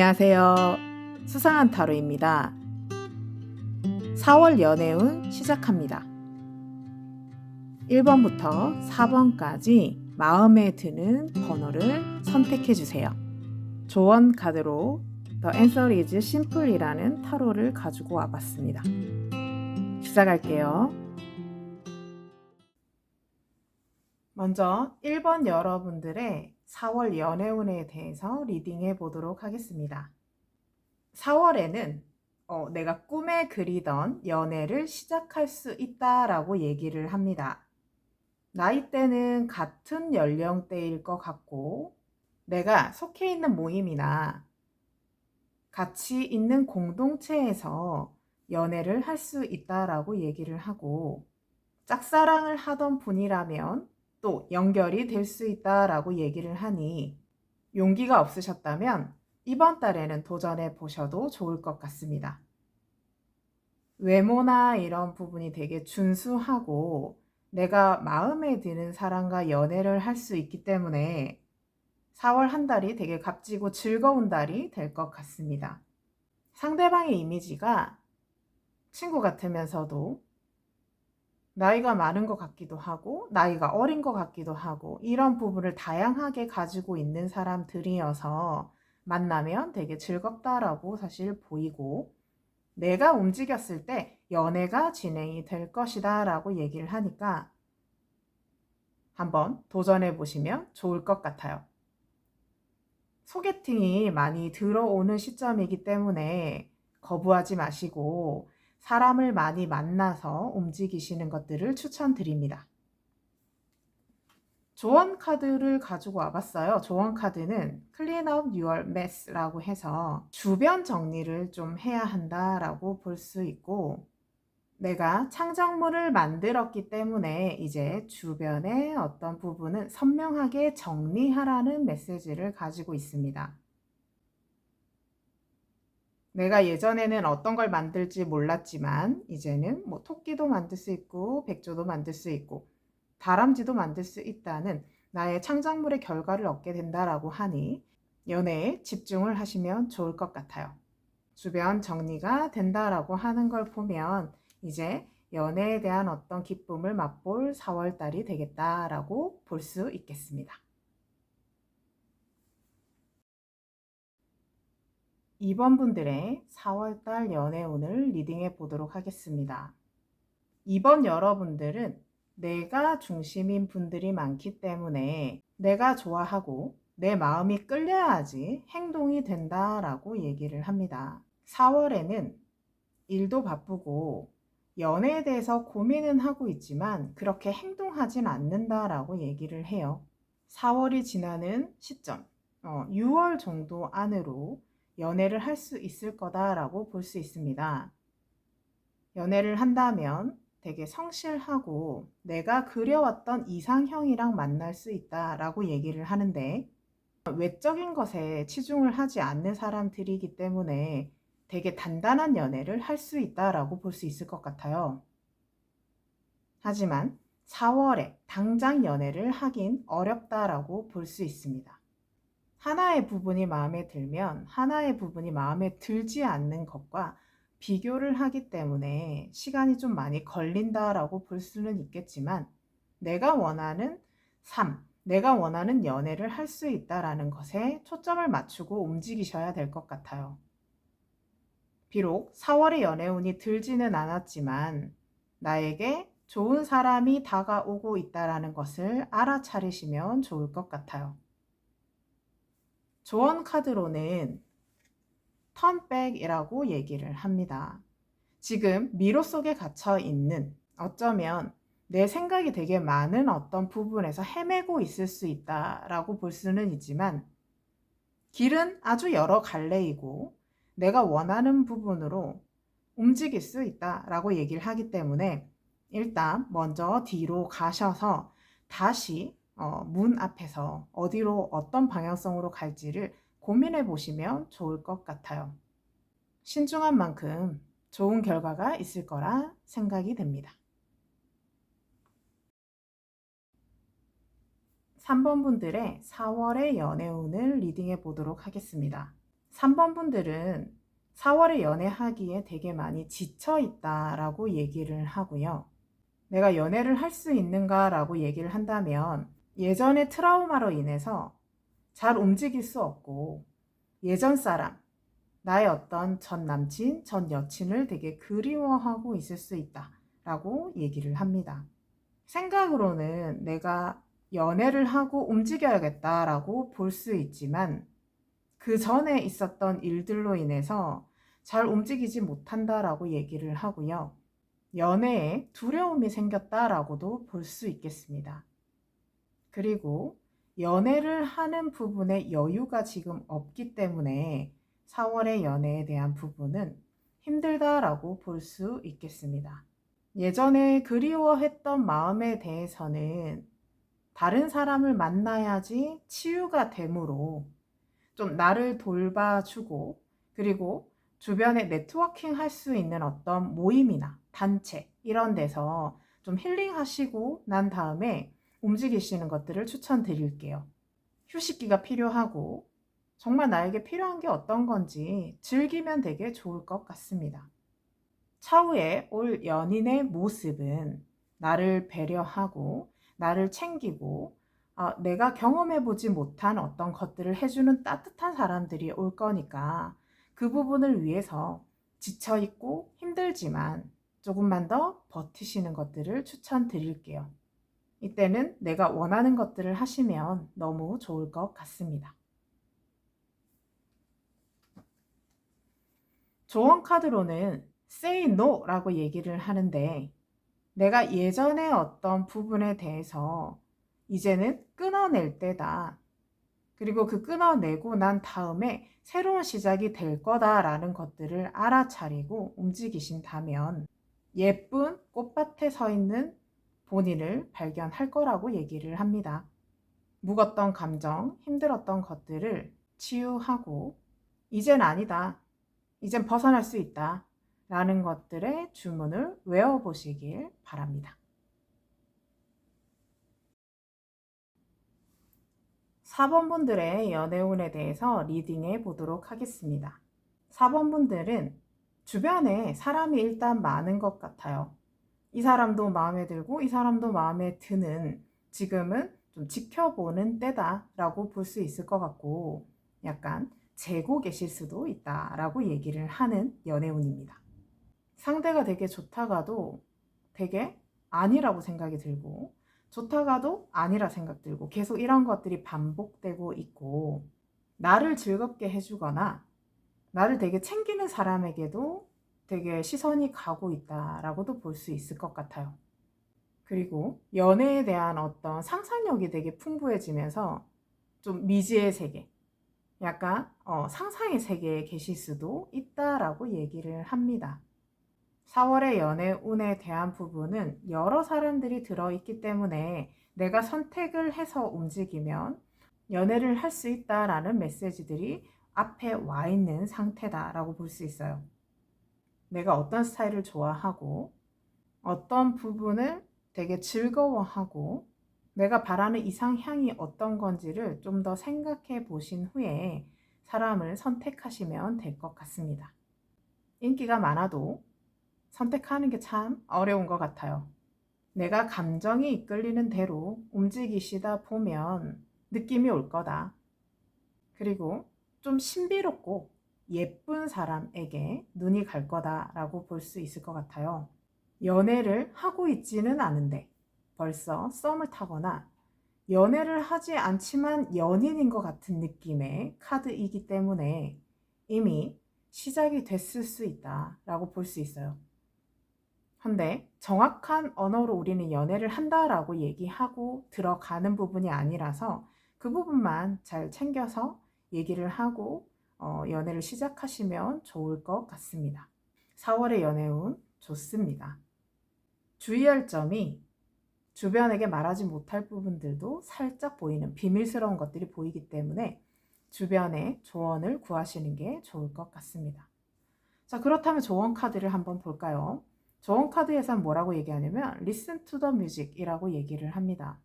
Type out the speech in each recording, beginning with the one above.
안녕하세요. 수상한 타로입니다. 4월 연애운 시작합니다. 1번부터 4번까지 마음에 드는 번호를 선택해 주세요. 조언 카드로 The Answer is Simple이라는 타로를 가지고 와봤습니다. 시작할게요. 먼저 1번 여러분들의 4월 연애운에 대해서 리딩해 보도록 하겠습니다. 4월에는 내가 꿈에 그리던 연애를 시작할 수 있다라고 얘기를 합니다. 나이대는 같은 연령대일 것 같고 내가 속해 있는 모임이나 같이 있는 공동체에서 연애를 할 수 있다라고 얘기를 하고 짝사랑을 하던 분이라면 또 연결이 될 수 있다라고 얘기를 하니 용기가 없으셨다면 이번 달에는 도전해 보셔도 좋을 것 같습니다. 외모나 이런 부분이 되게 준수하고 내가 마음에 드는 사람과 연애를 할 수 있기 때문에 4월 한 달이 되게 값지고 즐거운 달이 될 것 같습니다. 상대방의 이미지가 친구 같으면서도 나이가 많은 것 같기도 하고 나이가 어린 것 같기도 하고 이런 부분을 다양하게 가지고 있는 사람들이어서 만나면 되게 즐겁다라고 사실 보이고 내가 움직였을 때 연애가 진행이 될 것이다 라고 얘기를 하니까 한번 도전해 보시면 좋을 것 같아요. 소개팅이 많이 들어오는 시점이기 때문에 거부하지 마시고 사람을 많이 만나서 움직이시는 것들을 추천드립니다. 조언 카드를 가지고 와봤어요. 조언 카드는 Clean up your mess라고 해서 주변 정리를 좀 해야 한다라고 볼 수 있고 내가 창작물을 만들었기 때문에 이제 주변의 어떤 부분은 선명하게 정리하라는 메시지를 가지고 있습니다. 내가 예전에는 어떤 걸 만들지 몰랐지만 이제는 뭐 토끼도 만들 수 있고 백조도 만들 수 있고 다람쥐도 만들 수 있다는 나의 창작물의 결과를 얻게 된다라고 하니 연애에 집중을 하시면 좋을 것 같아요. 주변 정리가 된다라고 하는 걸 보면 이제 연애에 대한 어떤 기쁨을 맛볼 4월달이 되겠다라고 볼 수 있겠습니다. 2번 분들의 4월달 연애운을 리딩해 보도록 하겠습니다. 2번 여러분들은 내가 중심인 분들이 많기 때문에 내가 좋아하고 내 마음이 끌려야지 행동이 된다라고 얘기를 합니다. 4월에는 일도 바쁘고 연애에 대해서 고민은 하고 있지만 그렇게 행동하진 않는다라고 얘기를 해요. 4월이 지나는 시점, 6월 정도 안으로 연애를 할 수 있을 거다라고 볼 수 있습니다. 연애를 한다면 되게 성실하고 내가 그려왔던 이상형이랑 만날 수 있다라고 얘기를 하는데 외적인 것에 치중을 하지 않는 사람들이기 때문에 되게 단단한 연애를 할 수 있다라고 볼 수 있을 것 같아요. 하지만 4월에 당장 연애를 하긴 어렵다라고 볼 수 있습니다. 하나의 부분이 마음에 들면 하나의 부분이 마음에 들지 않는 것과 비교를 하기 때문에 시간이 좀 많이 걸린다라고 볼 수는 있겠지만 내가 원하는 삶, 내가 원하는 연애를 할 수 있다라는 것에 초점을 맞추고 움직이셔야 될 것 같아요. 비록 4월에 연애운이 들지는 않았지만 나에게 좋은 사람이 다가오고 있다라는 것을 알아차리시면 좋을 것 같아요. 조언 카드로는 턴백이라고 얘기를 합니다. 지금 미로 속에 갇혀 있는 어쩌면 내 생각이 되게 많은 어떤 부분에서 헤매고 있을 수 있다라고 볼 수는 있지만 길은 아주 여러 갈래이고 내가 원하는 부분으로 움직일 수 있다라고 얘기를 하기 때문에 일단 먼저 뒤로 가셔서 다시 문 앞에서 어디로 어떤 방향성으로 갈지를 고민해 보시면 좋을 것 같아요. 신중한 만큼 좋은 결과가 있을 거라 생각이 됩니다. 3번 분들의 4월의 연애운을 리딩해 보도록 하겠습니다. 3번 분들은 4월에 연애하기에 되게 많이 지쳐 있다라고 얘기를 하고요. 내가 연애를 할 수 있는가라고 얘기를 한다면 예전의 트라우마로 인해서 잘 움직일 수 없고 예전 사람, 나의 어떤 전 남친, 전 여친을 되게 그리워하고 있을 수 있다라고 얘기를 합니다. 생각으로는 내가 연애를 하고 움직여야겠다라고 볼 수 있지만 그 전에 있었던 일들로 인해서 잘 움직이지 못한다라고 얘기를 하고요. 연애에 두려움이 생겼다라고도 볼 수 있겠습니다. 그리고 연애를 하는 부분에 여유가 지금 없기 때문에 4월의 연애에 대한 부분은 힘들다라고 볼 수 있겠습니다. 예전에 그리워했던 마음에 대해서는 다른 사람을 만나야지 치유가 되므로 좀 나를 돌봐주고 그리고 주변에 네트워킹 할 수 있는 어떤 모임이나 단체 이런 데서 좀 힐링하시고 난 다음에 움직이시는 것들을 추천드릴게요. 휴식기가 필요하고 정말 나에게 필요한 게 어떤 건지 즐기면 되게 좋을 것 같습니다. 차후에 올 연인의 모습은 나를 배려하고 나를 챙기고 내가 경험해보지 못한 어떤 것들을 해주는 따뜻한 사람들이 올 거니까 그 부분을 위해서 지쳐있고 힘들지만 조금만 더 버티시는 것들을 추천드릴게요. 이때는 내가 원하는 것들을 하시면 너무 좋을 것 같습니다. 조언 카드로는 say no 라고 얘기를 하는데 내가 예전에 어떤 부분에 대해서 이제는 끊어낼 때다. 그리고 그 끊어내고 난 다음에 새로운 시작이 될 거다라는 것들을 알아차리고 움직이신다면 예쁜 꽃밭에 서 있는 본인을 발견할 거라고 얘기를 합니다. 묵었던 감정, 힘들었던 것들을 치유하고 이젠 아니다. 이젠 벗어날 수 있다. 라는 것들의 주문을 외워보시길 바랍니다. 4번 분들의 연애운에 대해서 리딩해 보도록 하겠습니다. 4번 분들은 주변에 사람이 일단 많은 것 같아요. 이 사람도 마음에 들고 이 사람도 마음에 드는 지금은 좀 지켜보는 때다라고 볼 수 있을 것 같고 약간 재고 계실 수도 있다라고 얘기를 하는 연애운입니다. 상대가 되게 좋다가도 되게 아니라고 생각이 들고 좋다가도 아니라 생각 들고 계속 이런 것들이 반복되고 있고 나를 즐겁게 해주거나 나를 되게 챙기는 사람에게도 되게 시선이 가고 있다라고도 볼 수 있을 것 같아요. 그리고 연애에 대한 어떤 상상력이 되게 풍부해지면서 좀 미지의 세계, 약간 상상의 세계에 계실 수도 있다라고 얘기를 합니다. 4월의 연애 운에 대한 부분은 여러 사람들이 들어있기 때문에 내가 선택을 해서 움직이면 연애를 할 수 있다라는 메시지들이 앞에 와 있는 상태다라고 볼 수 있어요. 내가 어떤 스타일을 좋아하고 어떤 부분을 되게 즐거워하고 내가 바라는 이상향이 어떤 건지를 좀 더 생각해 보신 후에 사람을 선택하시면 될 것 같습니다. 인기가 많아도 선택하는 게 참 어려운 것 같아요. 내가 감정이 이끌리는 대로 움직이시다 보면 느낌이 올 거다. 그리고 좀 신비롭고 예쁜 사람에게 눈이 갈 거다라고 볼 수 있을 것 같아요. 연애를 하고 있지는 않은데 벌써 썸을 타거나 연애를 하지 않지만 연인인 것 같은 느낌의 카드이기 때문에 이미 시작이 됐을 수 있다라고 볼 수 있어요. 근데 정확한 언어로 우리는 연애를 한다라고 얘기하고 들어가는 부분이 아니라서 그 부분만 잘 챙겨서 얘기를 하고 연애를 시작하시면 좋을 것 같습니다. 4월의 연애운 좋습니다. 주의할 점이 주변에게 말하지 못할 부분들도 살짝 보이는 비밀스러운 것들이 보이기 때문에 주변에 조언을 구하시는 게 좋을 것 같습니다. 자, 그렇다면 조언 카드를 한번 볼까요? 조언 카드에서는 뭐라고 얘기하냐면 Listen to the music 이라고 얘기를 합니다.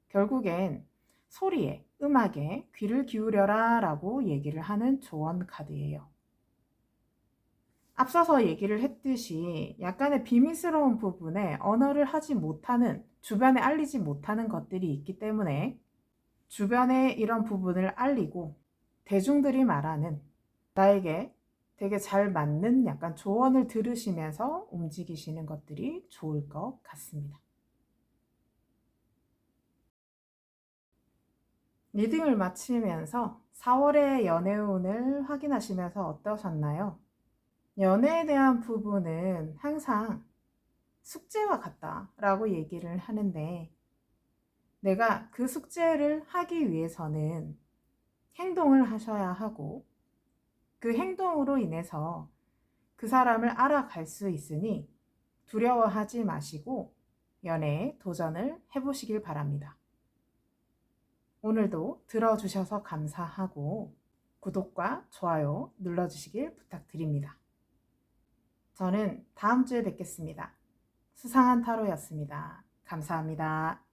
결국엔 소리에 음악에 귀를 기울여라 라고 얘기를 하는 조언 카드예요. 앞서서 얘기를 했듯이 약간의 비밀스러운 부분에 언어를 하지 못하는, 주변에 알리지 못하는 것들이 있기 때문에 주변에 이런 부분을 알리고 대중들이 말하는 나에게 되게 잘 맞는 약간 조언을 들으시면서 움직이시는 것들이 좋을 것 같습니다. 리딩을 마치면서 4월의 연애운을 확인하시면서 어떠셨나요? 연애에 대한 부분은 항상 숙제와 같다라고 얘기를 하는데, 내가 그 숙제를 하기 위해서는 행동을 하셔야 하고, 그 행동으로 인해서 그 사람을 알아갈 수 있으니 두려워하지 마시고 연애에 도전을 해보시길 바랍니다. 오늘도 들어주셔서 감사하고 구독과 좋아요 눌러주시길 부탁드립니다. 저는 다음 주에 뵙겠습니다. 수상한 타로였습니다. 감사합니다.